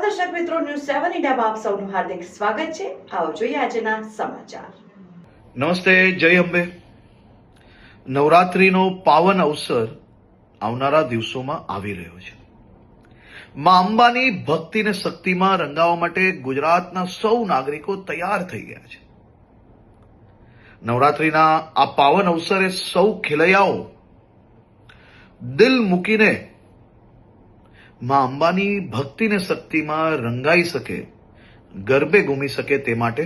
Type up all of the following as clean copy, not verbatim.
દર્શક મિત્રો, ન્યૂઝ 7 ઇન્ડિયામાં આપ સૌનું હાર્દિક સ્વાગત છે. આવો જોઈએ આજના સમાચાર. નમસ્તે, જય અંબે. નવરાત્રીનો પાવન અવસર આવનારા દિવસોમાં આવી રહ્યો છે. માં અંબાની ભક્તિ અને શક્તિમાં રંગાવવા માટે ગુજરાતના સૌ નાગરિકો તૈયાર થઈ ગયા છે. નવરાત્રીના આ પાવન અવસરે સૌ ખેલૈયાઓ દિલ મૂકીને માં અંબાની ભક્તિ અને શક્તિમાં રંગાઈ શકે, ગરબે ઘૂમી શકે તે માટે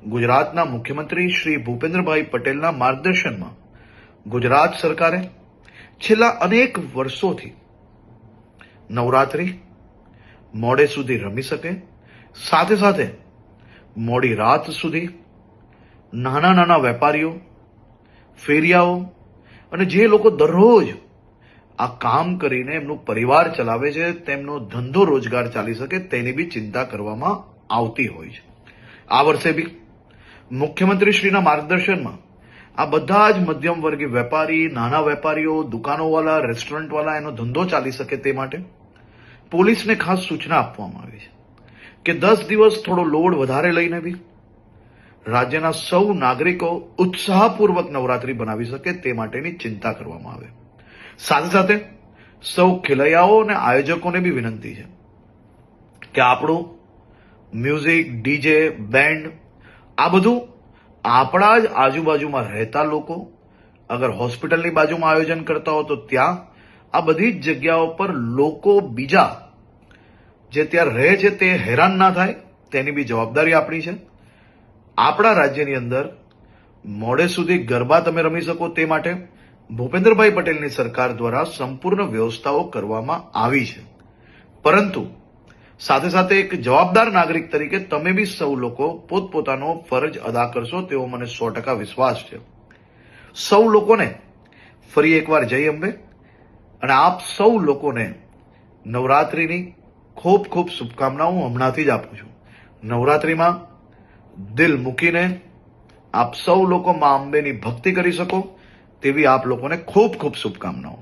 ગુજરાતના મુખ્યમંત્રી શ્રી ભૂપેન્દ્રભાઈ પટેલના માર્ગદર્શનમાં ગુજરાત સરકારે છેલ્લા અનેક વર્ષોથી નવરાત્રી મોડે સુધી રમી શકે, સાથે સાથે મોડી રાત સુધી નાના નાના વેપારીઓ, ફેરિયાઓ અને જે લોકો દરરોજ આ કામ કરીને એમનું પરિવાર ચલાવે છે, તેમનો ધંધો રોજગાર ચાલી શકે તેની બી ચિંતા કરવામાં આવતી હોય છે. આ વર્ષે બી મુખ્યમંત્રીશ્રીના માર્ગદર્શનમાં આ બધા જ મધ્યમ વર્ગીય વેપારી, નાના વેપારીઓ, દુકાનોવાળા, રેસ્ટોરન્ટવાળા એનો ધંધો ચાલી શકે તે માટે પોલીસને ખાસ સૂચના આપવામાં આવી છે કે 10 દિવસ થોડો લોડ વધારે લઈને બી રાજ્યના સૌ નાગરિકો ઉત્સાહપૂર્વક નવરાત્રી બનાવી શકે તે માટેની ચિંતા કરવામાં આવે. સાથે સાથે સૌ ખેલૈયાઓ અને આયોજકોને બી વિનંતી છે કે આપણું મ્યુઝિક, ડીજે, બેન્ડ આ બધું આપણા જ આજુબાજુમાં રહેતા લોકો, અગર હોસ્પિટલની બાજુમાં આયોજન કરતા હો તો ત્યાં આ બધી જ જગ્યાઓ પર લોકો બીજા જે ત્યાં રહે છે તે હેરાન ના થાય તેની બી જવાબદારી આપણી છે. આપણા રાજ્યની અંદર મોડે સુધી ગરબા તમે રમી શકો તે માટે ભૂપેન્દ્રભાઈ પટેલની સરકાર દ્વારા સંપૂર્ણ વ્યવસ્થાઓ કરવામાં આવી છે. પરંતુ સાથે સાથે એક જવાબદાર નાગરિક તરીકે તમે બી સૌ લોકો પોતપોતાનો ફરજ અદા કરશો તેવો મને 100% વિશ્વાસ છે. સૌ લોકોને ફરી એકવાર જય અંબે અને આપ સૌ લોકોને નવરાત્રીની ખૂબ ખૂબ શુભકામનાઓ હમણાંથી જ આપું છું. નવરાત્રીમાં દિલ મૂકીને આપ સૌ લોકો માં અંબેની ભક્તિ કરી શકો તેવી આપ લોકોને ખૂબ ખૂબ શુભકામનાઓ.